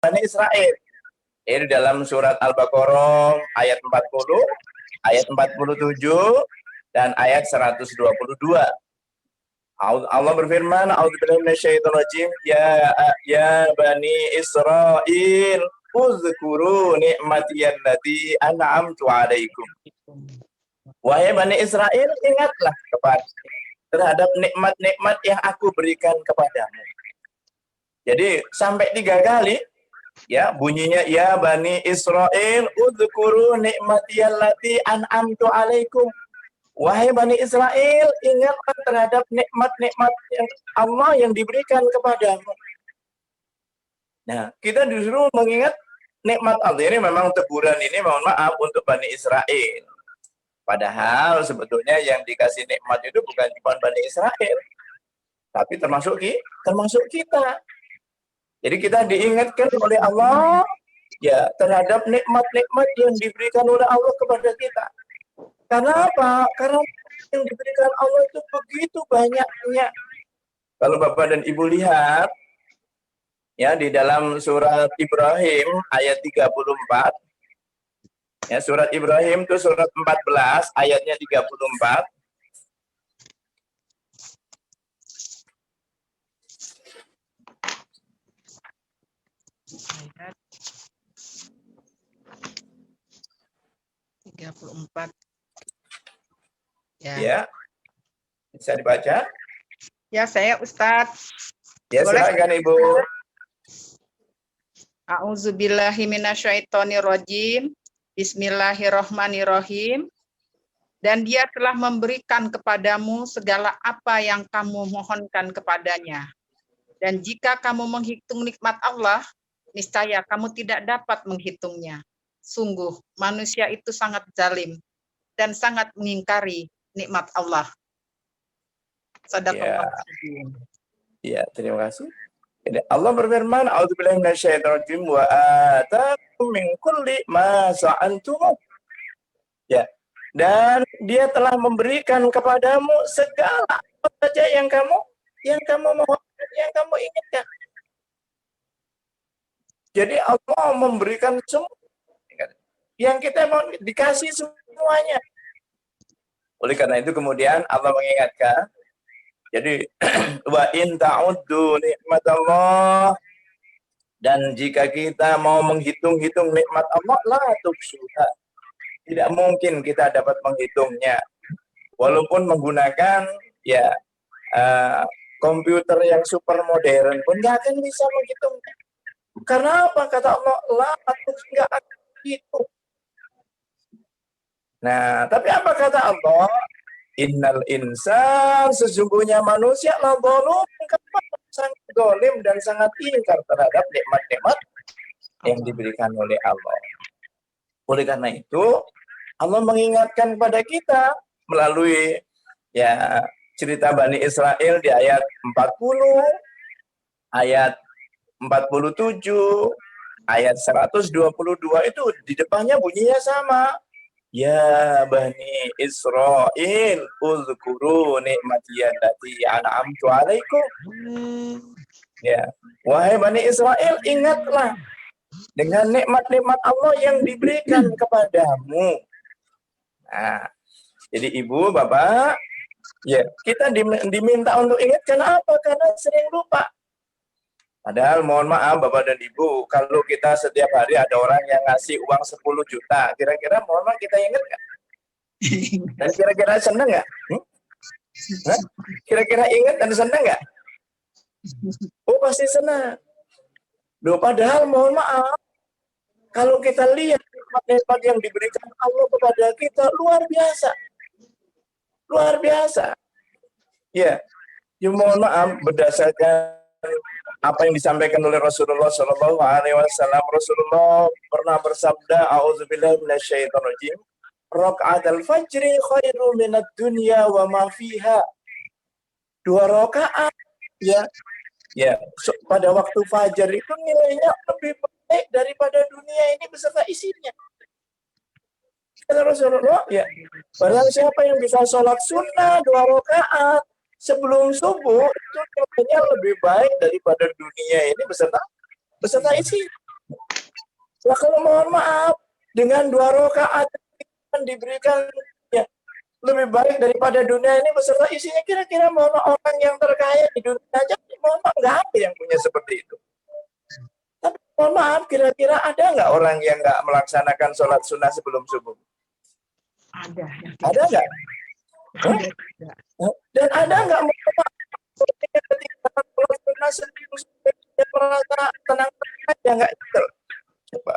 Bani Israel. Ini dalam surat Al-Baqarah ayat 40, ayat 47, dan ayat 122. Allah berfirman, A'udzubillahi minasyaitonirrajim, ya Bani Israel, uzkuru ni'matiyallati an'amtu 'alaikum. Wahai Bani Israel, ingatlah terhadap nikmat-nikmat yang aku berikan kepadamu. Jadi sampai 3 kali ya bunyinya, ya Bani Israel, uzkuru ni'matiyallati an'amtu 'alaikum. Wahai Bani Israel, ingatlah terhadap nikmat-nikmat yang Allah yang diberikan kepadamu. Nah, kita disuruh mengingat nikmat Allah. Ini memang teguran ini, mohon maaf, untuk Bani Israel. Padahal sebetulnya yang dikasih nikmat itu bukan cuma Bani Israel, tapi termasuk kita. Jadi kita diingatkan oleh Allah ya terhadap nikmat-nikmat yang diberikan oleh Allah kepada kita. Karena apa? Karena yang diberikan Allah itu begitu banyaknya. Kalau Bapak dan Ibu lihat ya di dalam surat Ibrahim ayat 34. Ya, surat Ibrahim itu surat 14 ayatnya 34. Ayat 34. Ya. Bisa dibaca? Ya, saya Ustadz. Ya, silakan Ibu. A'udzubillahi minasyaitonirrajim. Bismillahirrahmanirrahim. Dan Dia telah memberikan kepadamu segala apa yang kamu mohonkan kepadanya. Dan jika kamu menghitung nikmat Allah, niscaya kamu tidak dapat menghitungnya. Sungguh, manusia itu sangat zalim dan sangat mengingkari nikmat Allah. Sadaqallahu azim. Ya, terima kasih. Allah berfirman, A'udzubillahi minasyaitonirrajim wa ataakum min kulli ma sa'altum. Ya. Dan Dia telah memberikan kepadamu segala apa saja yang kamu mohon, yang kamu inginkan. Jadi Allah memberikan semua yang kita mau, dikasih semuanya. Oleh karena itu kemudian Allah mengingatkan, jadi wa in ta'uddu nikmatallah, dan jika kita mau menghitung-hitung nikmat Allah, la tuhsuha, tidak mungkin kita dapat menghitungnya. Walaupun menggunakan ya komputer yang super modern pun nggak akan bisa menghitungnya. Karena apa? Kata Allah, la tuhsuha, nggak akan dihitung. Nah, tapi apa kata Allah? Innal insan, sesungguhnya manusia la dzalum, sangat zalim dan sangat ingkar terhadap nikmat-nikmat yang diberikan oleh Allah. Oleh karena itu, Allah mengingatkan kepada kita melalui ya cerita Bani Israel di ayat 40, ayat 47, ayat 122 itu di depannya bunyinya sama. Ya Bani Israel, uzkuru ni'matiyallati an'amtu 'alaikum. Ya, wahai Bani Israel, ingatlah dengan nikmat-nikmat Allah yang diberikan kepadamu. Nah, jadi Ibu, Bapak, ya kita diminta untuk ingat. Kenapa? Karena sering lupa. Padahal mohon maaf Bapak dan Ibu, kalau kita setiap hari ada orang yang ngasih uang 10 juta, kira-kira mohon maaf kita ingat nggak? Dan kira-kira senang nggak? Kira-kira ingat dan senang nggak? Oh pasti senang. Loh, padahal mohon maaf, kalau kita lihat nikmat-nikmat yang diberikan Allah kepada kita luar biasa. Luar biasa. Ya, mohon maaf, berdasarkan apa yang disampaikan oleh Rasulullah Shallallahu Alaihi Wasallam, Rasulullah pernah bersabda, "A'udzubillahi minasyaitonirrajim, raka'atul fajri khairum minad dunya wa ma fiha." 2 rakaat ya pada waktu fajar itu nilainya lebih baik daripada dunia ini beserta isinya. Kata Rasulullah, ya, barang siapa yang bisa sholat sunnah 2 rakaat sebelum subuh itu nilainya lebih baik daripada dunia ini beserta isi. Ya kalau mohon maaf, dengan 2 rakaat diberikan ya lebih baik daripada dunia ini beserta isinya. Kira-kira mohon maaf, orang yang terkaya di dunia aja, mohon maaf, nggak ada yang punya seperti itu. Tapi mohon maaf, kira-kira ada nggak orang yang nggak melaksanakan sholat sunnah sebelum subuh? Ada yang Ada tidak. nggak? Hah? Ada. Dan ada nggak mohon maaf, ketika sholat sunnah sebelum subuh dia merasa tenang aja nggak gitu? Coba.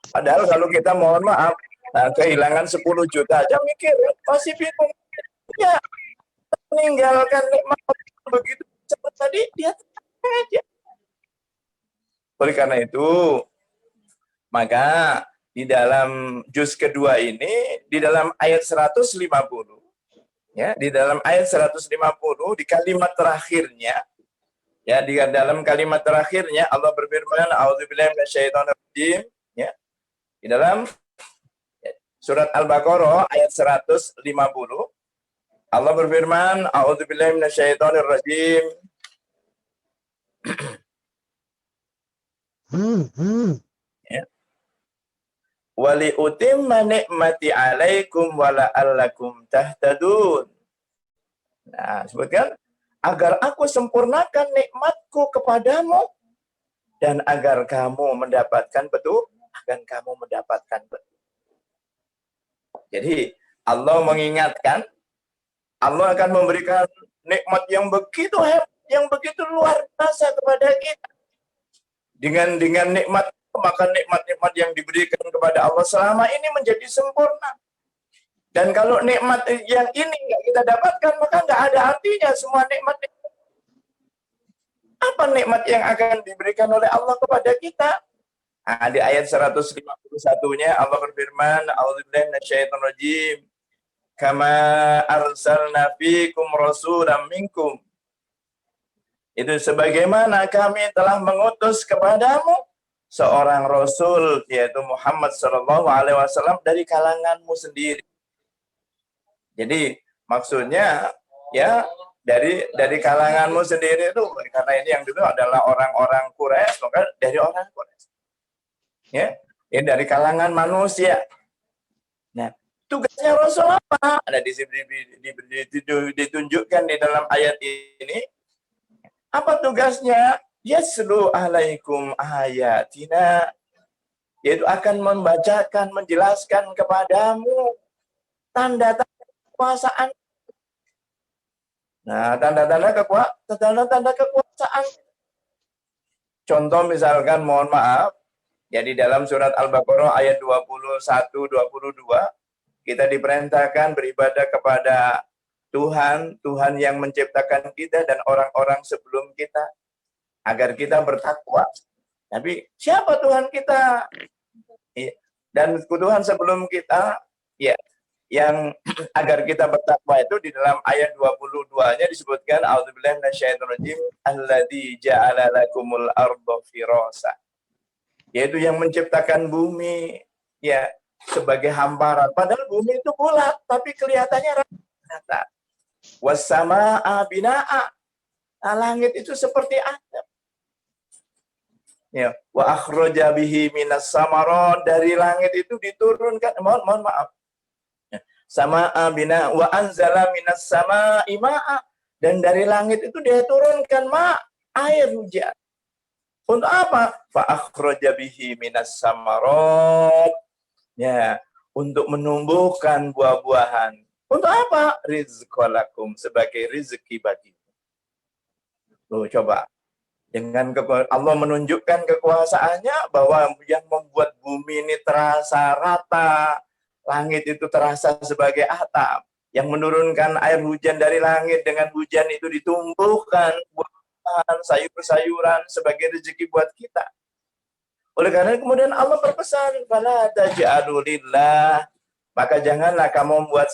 Padahal kalau kita mohon maaf, kehilangan 10 juta aja mikir, masih bingung. Ya, meninggalkan nikmat begitu cepat tadi, dia tenang aja. Oleh karena itu, maka di dalam juz kedua ini, di dalam ayat 150, ya, di dalam ayat 150, di kalimat terakhirnya, ya, di dalam kalimat terakhirnya Allah berfirman, a'udzubillahi minasyaitonirrajim, ya. Di dalam surat Al-Baqarah ayat 150, Allah berfirman, a'udzubillahi minasyaitonirrajim. Ya. Wali utimma ni'mati alaikum wala'allakum tahtadun. Nah, sebutkan, agar aku sempurnakan nikmatku kepadamu dan agar kamu mendapatkan petunjuk, agar kamu mendapatkan petunjuk. Jadi Allah mengingatkan, Allah akan memberikan nikmat yang begitu hebat, yang begitu luar biasa kepada kita. Dengan nikmat, maka nikmat-nikmat yang diberikan kepada Allah selama ini menjadi sempurna. Dan kalau nikmat yang ini nggak kita dapatkan, maka nggak ada artinya semua nikmat. Apa nikmat yang akan diberikan oleh Allah kepada kita? Nah, di ayat 151-nya Allah berfirman, a'udzubillahi minasyaitonirrajim. Kama arsalna fikum rasulan minkum. Itu sebagaimana kami telah mengutus kepadamu seorang rasul, yaitu Muhammad sallallahu alaihi wasallam, dari kalanganmu sendiri. Jadi maksudnya ya dari kalanganmu sendiri itu, karena ini yang dulu adalah orang-orang Quraisy, maka dari orang Quraisy. Ya, ini dari kalangan manusia. Nah, tugasnya Rasul apa? Ada ditunjukkan di dalam ayat ini. Apa tugasnya? Yaslu alaikum ayatina, yaitu akan membacakan, menjelaskan kepadamu tanda-tanda kekuasaan. Nah, tanda-tanda kekuasaan. Contoh misalkan, mohon maaf, ya di dalam surat Al-Baqarah ayat 21-22, kita diperintahkan beribadah kepada Tuhan yang menciptakan kita dan orang-orang sebelum kita, agar kita bertakwa. Tapi siapa Tuhan kita? Dan Tuhan sebelum kita, ya, yang agar kita bertakwa itu di dalam ayat 22-nya disebutkan, a'udzubillahi minasyaitonirrajim, alladzi ja'ala lakumul arda firasa. Yaitu yang menciptakan bumi, ya, sebagai hamparan. Padahal bumi itu bulat, tapi kelihatannya rata. Wassama'a bina'a. Nah, langit itu seperti atap. Ya, wa akhraja bihi minas samarat, dari langit itu diturunkan, mohon maaf. Sama'a bina wa anzala minas sama'i ma'a, dan dari langit itu dia turunkan air hujan. Untuk apa? Fa akhraja bihi minas samarat. Ya, untuk menumbuhkan buah-buahan. Untuk apa? Rizqalakum, sebagai rezeki bagimu. Loh, coba. Dengan Allah menunjukkan kekuasaannya, bahwa yang membuat bumi ini terasa rata, langit itu terasa sebagai atap, yang menurunkan air hujan dari langit, dengan hujan itu ditumbuhkan buah-buahan, sayur-sayuran sebagai rezeki buat kita. Oleh karena kemudian Allah berpesan, fala taj'alu lillah, maka janganlah kamu membuat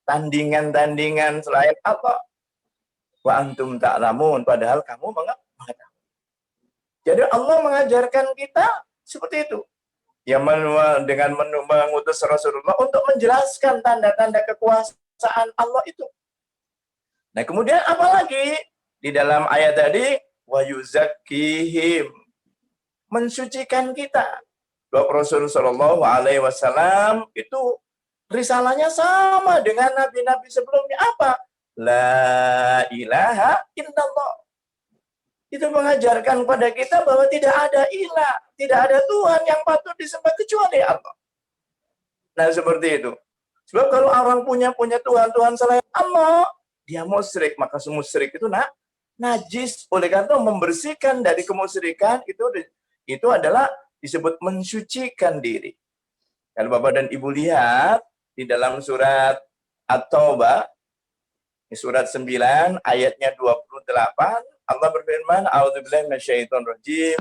tandingan-tandingan selain Allah. Wa antum ta'lamun, padahal kamu mengetahui. Jadi Allah mengajarkan kita seperti itu. Yang dengan mengutus Rasulullah untuk menjelaskan tanda-tanda kekuasaan Allah itu. Nah, kemudian apalagi di dalam ayat tadi, wa yuzakkihim, mensucikan kita. Bahwa Rasul Shallallahu Alaihi Wasallam itu risalahnya sama dengan nabi-nabi sebelumnya. Apa? La ilaha illallah. Itu mengajarkan kepada kita bahwa tidak ada ilah, tidak ada Tuhan yang patut disembah kecuali Allah. Nah, seperti itu. Sebab kalau orang punya Tuhan selain Allah, dia musyrik. Maka musyrik itu najis. Oleh karena itu membersihkan dari kemusyrikan itu adalah disebut mensucikan diri. Kalau Bapak dan Ibu lihat di dalam surat At-Taubah, surat 9 ayatnya 28, Allah berfirman, "A'udzubillahi minasyaitonirrajim.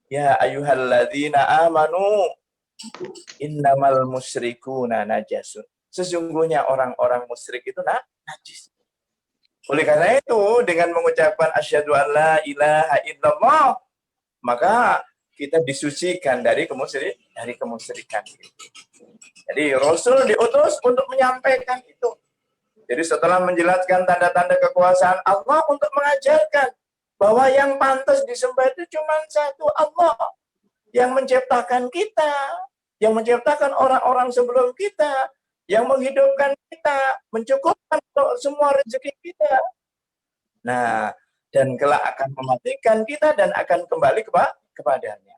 Ya ayyuhalladzina amanu innamal musyrikuna najasun." Sesungguhnya orang-orang musyrik itu najis. Oleh karena itu, dengan mengucapkan asyhadu an la ilaha illallah, maka kita disucikan dari kemusyrikan. Jadi Rasul diutus untuk menyampaikan itu. Jadi setelah menjelaskan tanda-tanda kekuasaan Allah untuk mengajarkan bahwa yang pantas disembah itu cuma satu, Allah. Yang menciptakan kita, yang menciptakan orang-orang sebelum kita, yang menghidupkan kita, mencukupkan semua rezeki kita. Nah, dan kelak akan mematikan kita dan akan kembali kepadanya.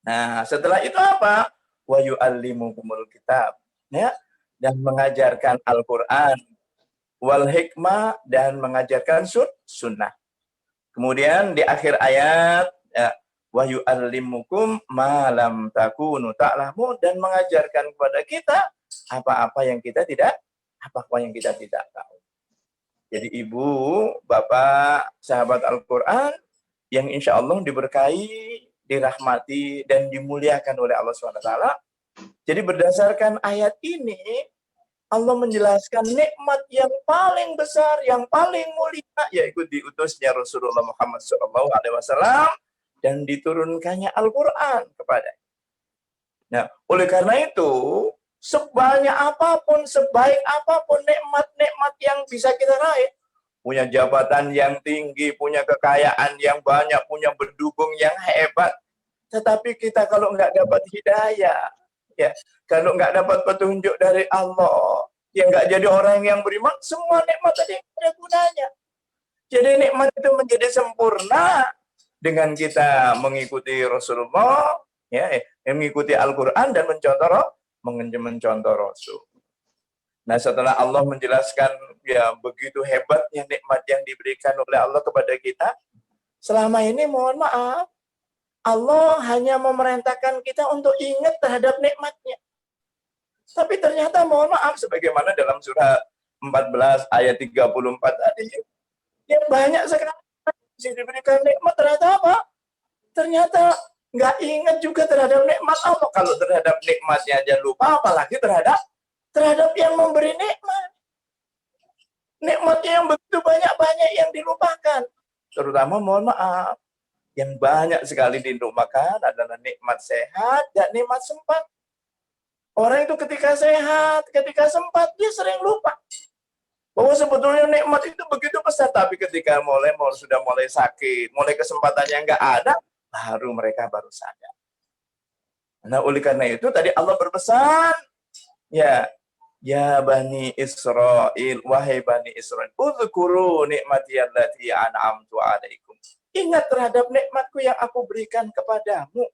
Nah, setelah itu apa? Wa yu'allimukumul kitab. Ya, dan mengajarkan Al-Quran, wal hikmah, dan mengajarkan sunnah. Kemudian di akhir ayat, wa yu'allimukum ma lam takunu ta'lamun, dan mengajarkan kepada kita apa-apa yang kita tidak tahu. Jadi ibu, bapak, sahabat Al-Quran yang insya Allah diberkahi, dirahmati, dan dimuliakan oleh Allah SWT. Jadi berdasarkan ayat ini, Allah menjelaskan nikmat yang paling besar, yang paling mulia, yaitu diutusnya Rasulullah Muhammad SAW dan diturunkannya Al-Quran kepada. Nah, oleh karena itu, sebanyak apapun, sebaik apapun nikmat-nikmat yang bisa kita raih, punya jabatan yang tinggi, punya kekayaan yang banyak, punya pendukung yang hebat, tetapi kita kalau nggak dapat hidayah, ya, kalau nggak dapat petunjuk dari Allah, ya nggak jadi orang yang beriman, semua nikmat tadi ada gunanya. Jadi nikmat itu menjadi sempurna dengan kita mengikuti Rasulullah, ya, mengikuti Al-Quran dan mencontoh Rasul. Nah, setelah Allah menjelaskan ya begitu hebatnya nikmat yang diberikan oleh Allah kepada kita, selama ini mohon maaf, Allah hanya memerintahkan kita untuk ingat terhadap nikmatnya. Tapi ternyata mohon maaf, sebagaimana dalam surah 14 ayat 34 tadi, yang banyak sekali yang diberikan nikmat, ternyata apa? Ternyata nggak ingat juga terhadap nikmat Allah. Kalau terhadap nikmatnya aja lupa, apalagi terhadap yang memberi nikmat. Nikmatnya yang begitu banyak yang dilupakan. Terutama mohon maaf, yang banyak sekali dilupakan adalah nikmat sehat dan nikmat sempat. Orang itu ketika sehat, ketika sempat, dia sering lupa bahwa sebetulnya nikmat itu begitu besar. Tapi ketika sudah mulai sakit, mulai kesempatannya nggak ada, mereka baru sadar. Nah, oleh karena itu tadi Allah berpesan, ya Bani Israel, wahai Bani Israel, udzkuru nikmati allati an'amtu 'alaikum. Ingat terhadap nikmatku yang aku berikan kepadamu.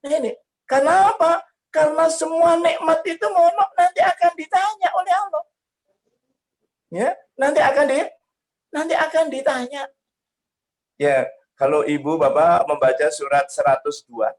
Nah, ini, kenapa? Karena semua nikmat itu nanti akan ditanya oleh Allah. Ya, nanti akan ditanya. Ya, kalau ibu bapak membaca surat 102,